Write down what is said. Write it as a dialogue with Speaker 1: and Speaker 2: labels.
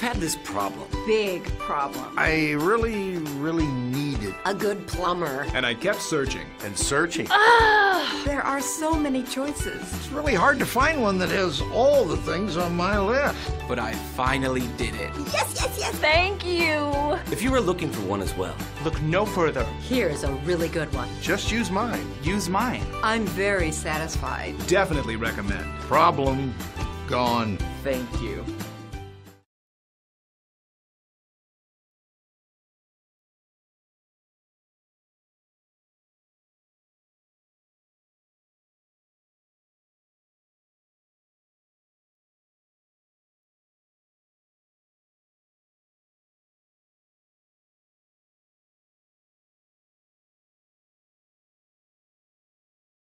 Speaker 1: had this problem.
Speaker 2: Big problem.
Speaker 3: I really needed
Speaker 1: A good plumber.
Speaker 4: And I kept searching.
Speaker 3: and searching.
Speaker 2: There are so many choices.
Speaker 3: It's really hard to find one that has all the things on my list.
Speaker 4: But I finally did it.
Speaker 1: Yes, yes, yes.
Speaker 2: Thank you.
Speaker 1: If you were looking for one as well,
Speaker 4: Look no further.
Speaker 2: Here's a really good one.
Speaker 3: Just use mine.
Speaker 4: Use mine.
Speaker 2: I'm very satisfied.
Speaker 4: Definitely recommend.
Speaker 3: Problem gone.
Speaker 4: Thank you.